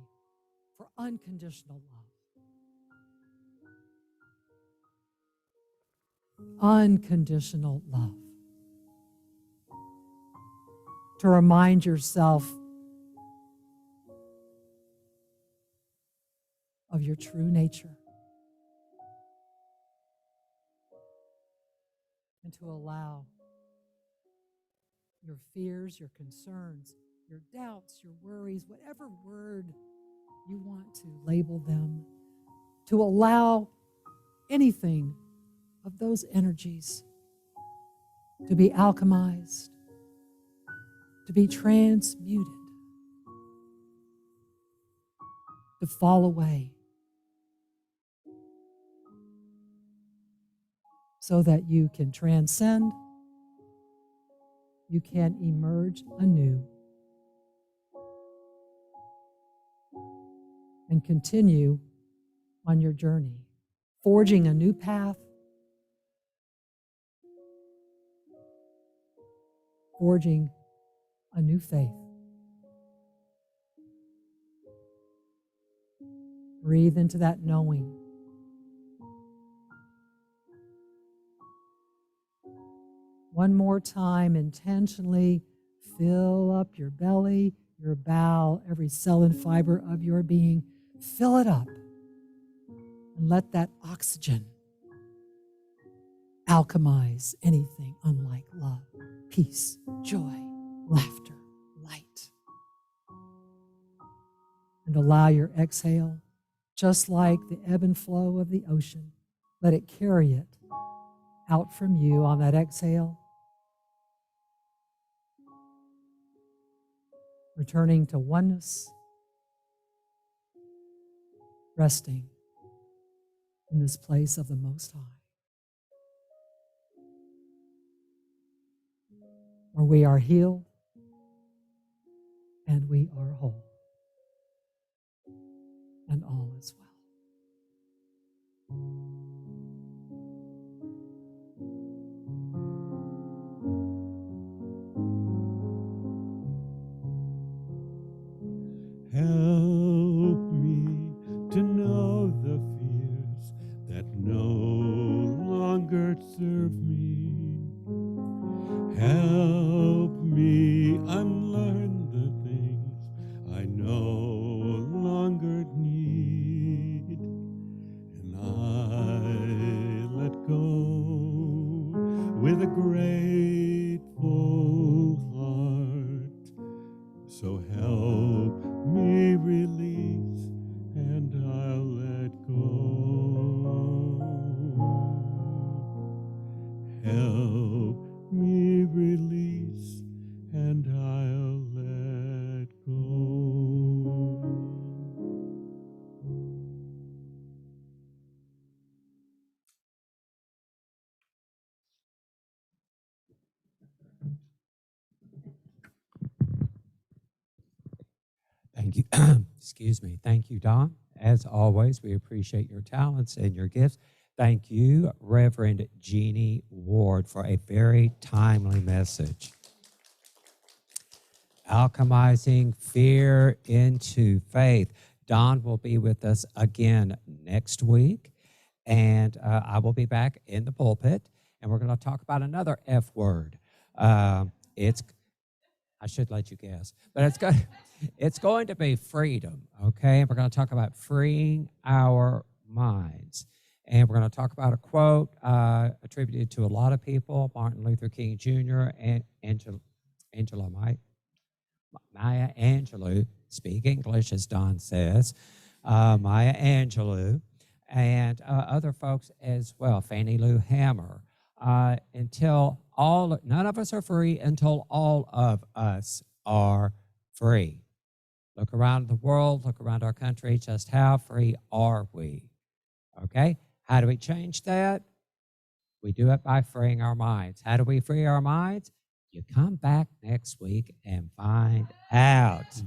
for unconditional love. Unconditional love. To remind yourself of your true nature. And to allow your fears, your concerns, your doubts, your worries, whatever word you want to label them, to allow anything of those energies to be alchemized, to be transmuted, to fall away, so that you can transcend, you can emerge anew, and continue on your journey, forging a new path, forging a new faith. Breathe into that knowing. One more time, intentionally fill up your belly, your bowel, every cell and fiber of your being. Fill it up and let that oxygen alchemize anything unlike love, peace, joy, laughter, light. And allow your exhale, just like the ebb and flow of the ocean, let it carry it out from you on that exhale, returning to oneness, resting in this place of the Most High, where we are healed and we are whole, and all is well. Help me to know the fears that no longer serve me. Help me unlearn the things I no longer need. And I let go with a grateful heart. So help me release, and I'll let go. Help me release, and I'll let go. Thank you. Excuse me. Thank you, Don. As always, we appreciate your talents and your gifts. Thank you, Reverend Jeanie Ward, for a very timely message. Alchemizing fear into faith. Don will be with us again next week, and I will be back in the pulpit, and we're going to talk about another F word. I should let you guess, but it's going to be freedom, okay? We're going to talk about freeing our minds. And we're going to talk about a quote attributed to a lot of people, Martin Luther King Jr. and Maya Angelou, speak English, as Don says, Maya Angelou, and other folks as well, Fannie Lou Hamer. None of us are free until all of us are free. Look around the world, look around our country, just how free are we? Okay? How do we change that? We do it by freeing our minds. How do we free our minds? You come back next week and find out.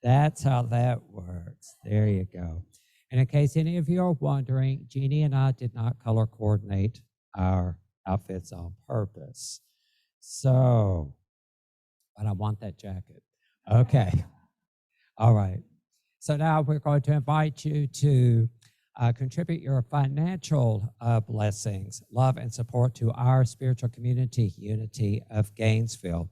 That's how that works. There you go. And in case any of you are wondering, Jeanie and I did not color coordinate our outfits on purpose. So, but I want that jacket. Okay. All right. So now we're going to invite you to contribute your financial blessings, love, and support to our spiritual community, Unity of Gainesville.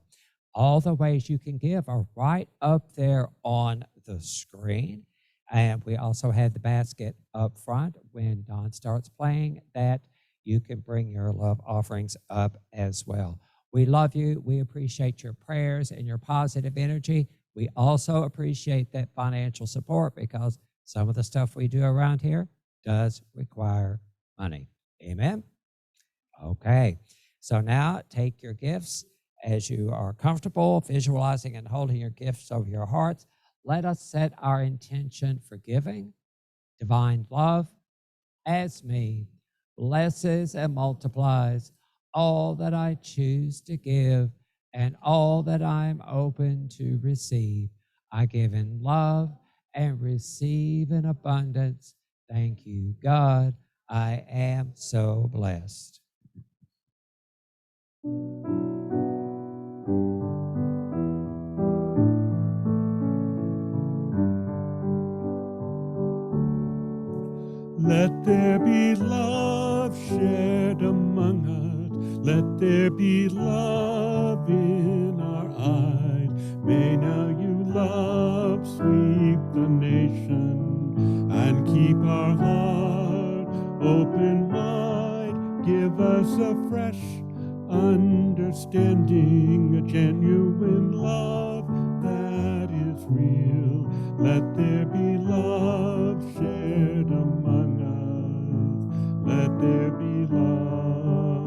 All the ways you can give are right up there on the screen. And we also have the basket up front when Don starts playing that you can bring your love offerings up as well. We love you. We appreciate your prayers and your positive energy. We also appreciate that financial support because some of the stuff we do around here does require money. Amen? Okay. So now take your gifts as you are comfortable visualizing and holding your gifts over your hearts. Let us set our intention for giving. Divine love as me blesses and multiplies all that I choose to give and all that I'm open to receive. I give in love and receive in abundance. Thank you, God. I am so blessed. Let there be love shared among us. Let there be love in our eyes. May now you love sweep the nation. and keep our heart open wide. Give us a fresh understanding, a genuine love that is real. Let there be love shared among us. Let there be love.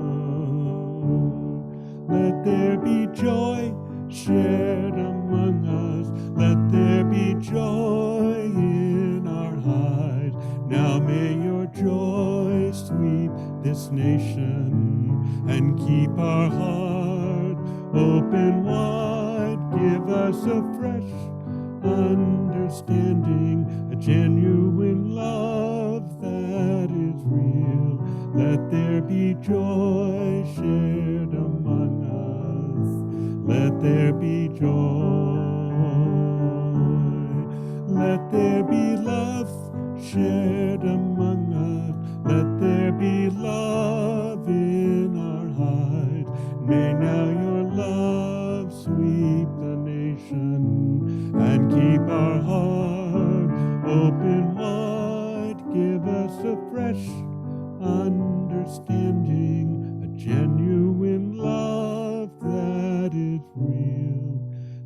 Let there be joy shared among us. Let there be joy in our hearts. Now may your joy sweep this nation and keep our heart open wide. Give us a fresh understanding, a genuine love that is real. Let there be joy shared among us. Let there be joy. Let there be love shared among us. Let there be love in our hearts. May now your love sweep the nation and keep our heart open wide. Give us a fresh understanding, a genuine love that is real.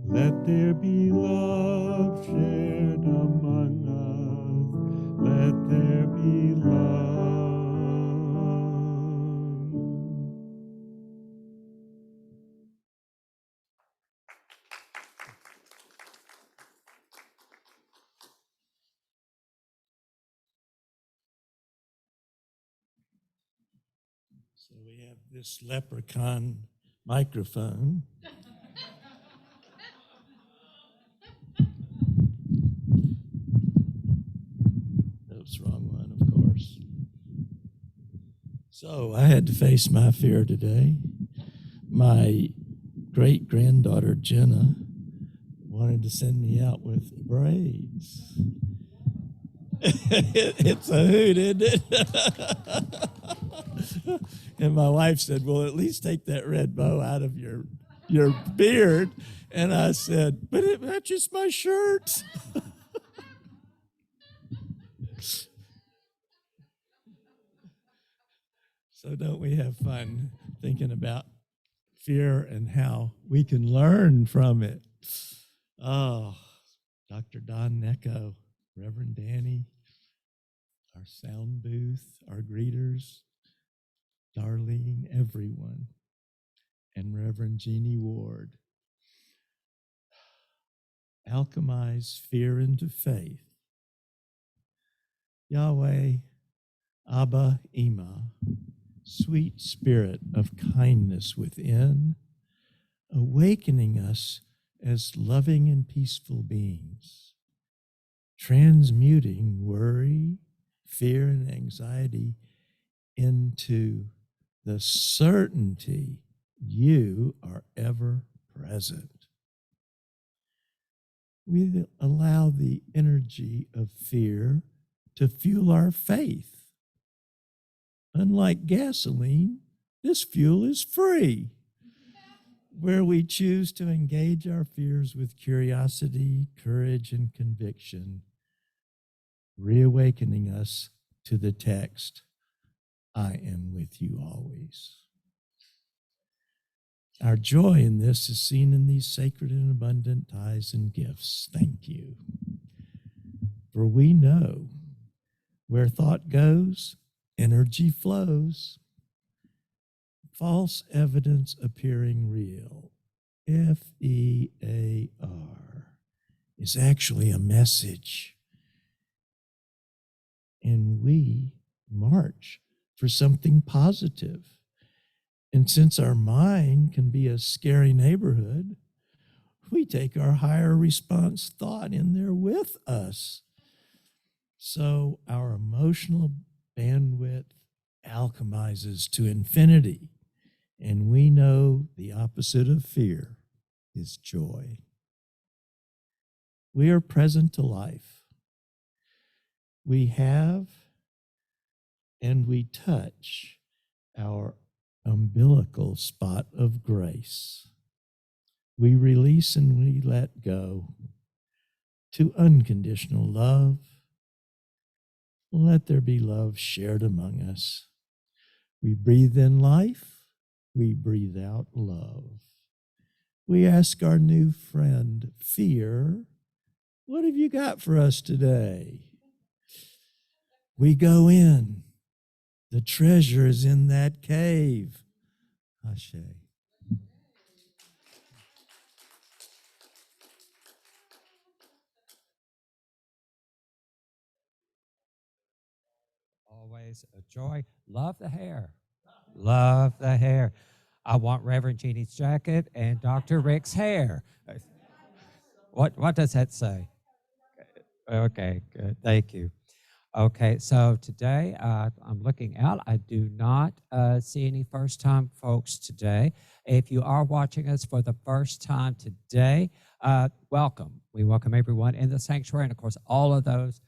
Let there be love shared among us. Let there be love. So we have this leprechaun microphone. That's the wrong one, of course. So I had to face my fear today. My great-granddaughter, Jenna, wanted to send me out with braids. It's a hoot, isn't it? And my wife said, well, at least take that red bow out of your beard. And I said, but it matches my shirt. So don't we have fun thinking about fear and how we can learn from it? Oh, Dr. Don Necco, Reverend Danny, our sound booth, our greeters, Darlene, everyone, and Reverend Jeanie Ward. Alchemize fear into faith. Yahweh, Abba, Ima, sweet spirit of kindness within, awakening us as loving and peaceful beings, transmuting worry, fear, and anxiety into the certainty you are ever present. We allow the energy of fear to fuel our faith. Unlike gasoline, this fuel is free. Where we choose to engage our fears with curiosity, courage, and conviction, reawakening us to the text, I am with you always. Our joy in this is seen in these sacred and abundant tithes and gifts. Thank you. For we know where thought goes, energy flows. False evidence appearing real, FEAR, is actually a message. And we march for something positive. And since our mind can be a scary neighborhood, we take our higher response thought in there with us. So our emotional bandwidth alchemizes to infinity. And we know the opposite of fear is joy. We are present to life. We have and we touch our umbilical spot of grace. We release and we let go to unconditional love, Let there be love shared among us. We breathe in life, we breathe out love. We ask our new friend, Fear, what have you got for us today? We go in. The treasure is in that cave. Ashe. Always a joy. Love the hair. Love the hair. I want Reverend Jeannie's jacket and Dr. Rick's hair. What does that say? Okay, good. Thank you. Okay, so today I'm looking out. I do not see any first-time folks today. If you are watching us for the first time today, welcome. We welcome everyone in the sanctuary, and of course, all of those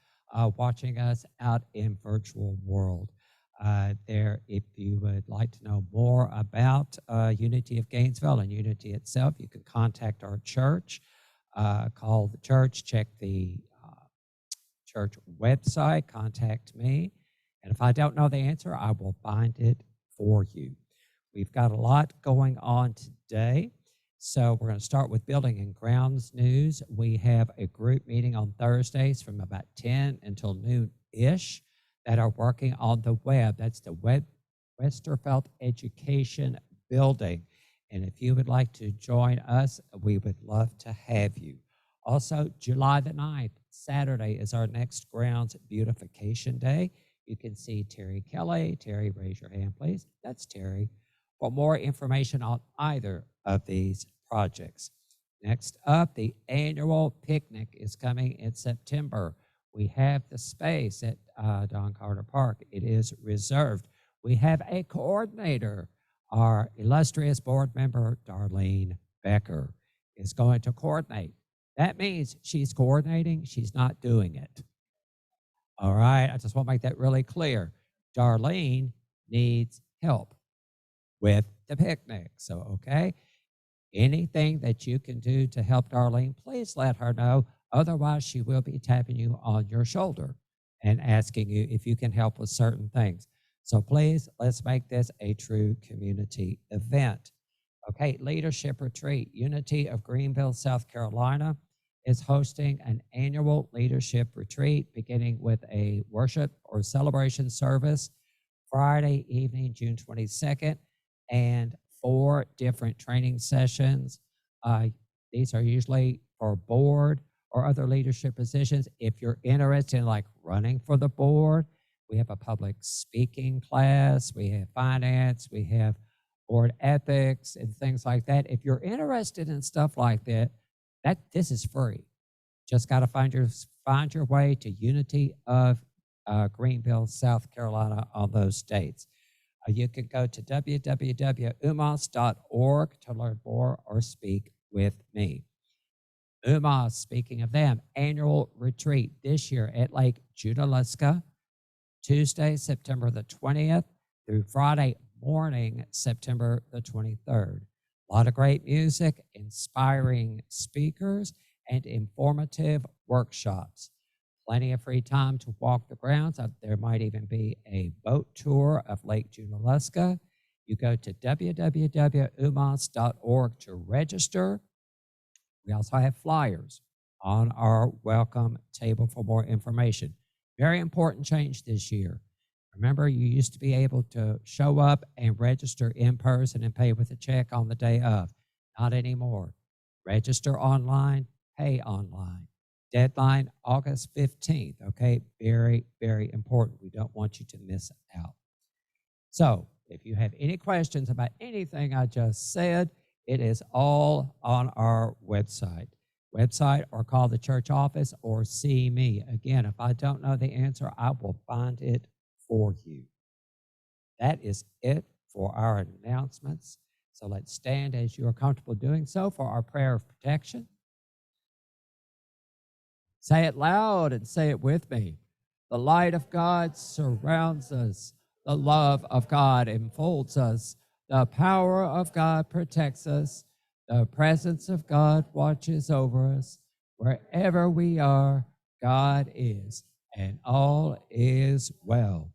watching us out in virtual world. If you would like to know more about Unity of Gainesville and Unity itself, you can contact our church, call the church, check the church website, contact me. And if I don't know the answer, I will find it for you. We've got a lot going on today. So we're going to start with building and grounds news. We have a group meeting on Thursdays from about 10 until noon-ish that are working on the web. That's the Westervelt Education Building. And if you would like to join us, we would love to have you. Also, July the 9th, Saturday, is our next Grounds Beautification Day. You can see Terry Kelly. Terry, raise your hand, please. That's Terry. For more information on either of these projects. Next up, the annual picnic is coming in September. We have the space at Don Carter Park. It is reserved. We have a coordinator. Our illustrious board member, Darlene Becker, is going to coordinate. That means she's coordinating, she's not doing it. All right, I just want to make that really clear. Darlene needs help with the picnic. So, okay, anything that you can do to help Darlene, please let her know. Otherwise, she will be tapping you on your shoulder and asking you if you can help with certain things. So please, let's make this a true community event. Okay, Leadership Retreat. Unity of Greenville, South Carolina is hosting an annual leadership retreat beginning with a worship or celebration service Friday evening, June 22nd, and 4 different training sessions. These are usually for board or other leadership positions. If you're interested in like running for the board, we have a public speaking class, we have finance, we have board ethics and things like that. If you're interested in stuff like that, this is free. Just got to find your way to Unity of Greenville, South Carolina on those dates. You can go to www.umos.org to learn more or speak with me. UMOS, speaking of them, annual retreat this year at Lake Junaluska, Tuesday, September the 20th through Friday morning, September the 23rd. A lot of great music, inspiring speakers, and informative workshops. Plenty of free time to walk the grounds. There might even be a boat tour of Lake Junaluska. You go to www.umos.org to register. We also have flyers on our welcome table for more information. Very important change this year. Remember, you used to be able to show up and register in person and pay with a check on the day of. Not anymore. Register online, pay online. Deadline, August 15th, okay? Very, very important. We don't want you to miss out. So, if you have any questions about anything I just said, it is all on our website, or call the church office or see me. Again, if I don't know the answer, I will find it for you. That is it for our announcements. So let's stand as you are comfortable doing so for our prayer of protection. Say it loud and say it with me. The light of God surrounds us. The love of God enfolds us. The power of God protects us. The presence of God watches over us. Wherever we are, God is. and all is well.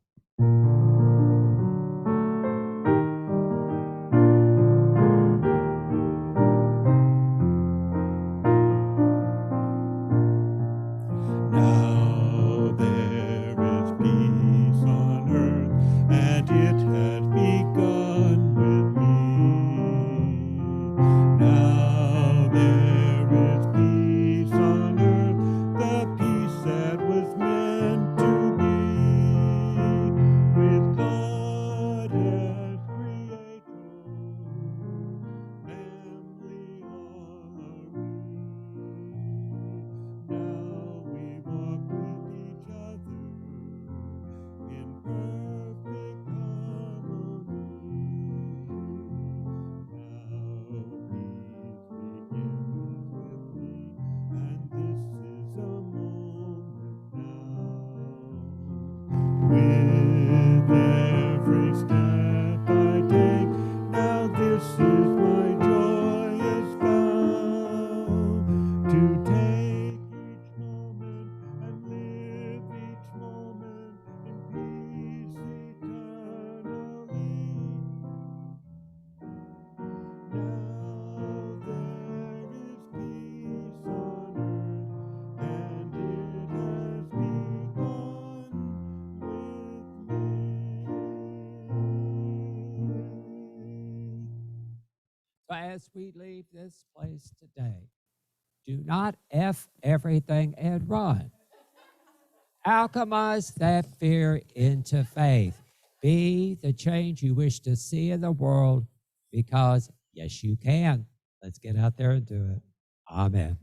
Now there is peace on earth, and it has begun with me. Now there is peace on earth, the peace that was meant to be, with God as creator, family all are we. Now we walk with each other in perfect harmony. Now peace begins with me, and this is a moment now. With every step I take, now this is my joyous vow, to take each moment and live each moment in peace eternally. Now there is peace on earth, and it has begun with me. So as we leave this place today, do not F everything and run. Alchemize that fear into faith. Be the change you wish to see in the world, because yes, you can. Let's get out there and do it. Amen.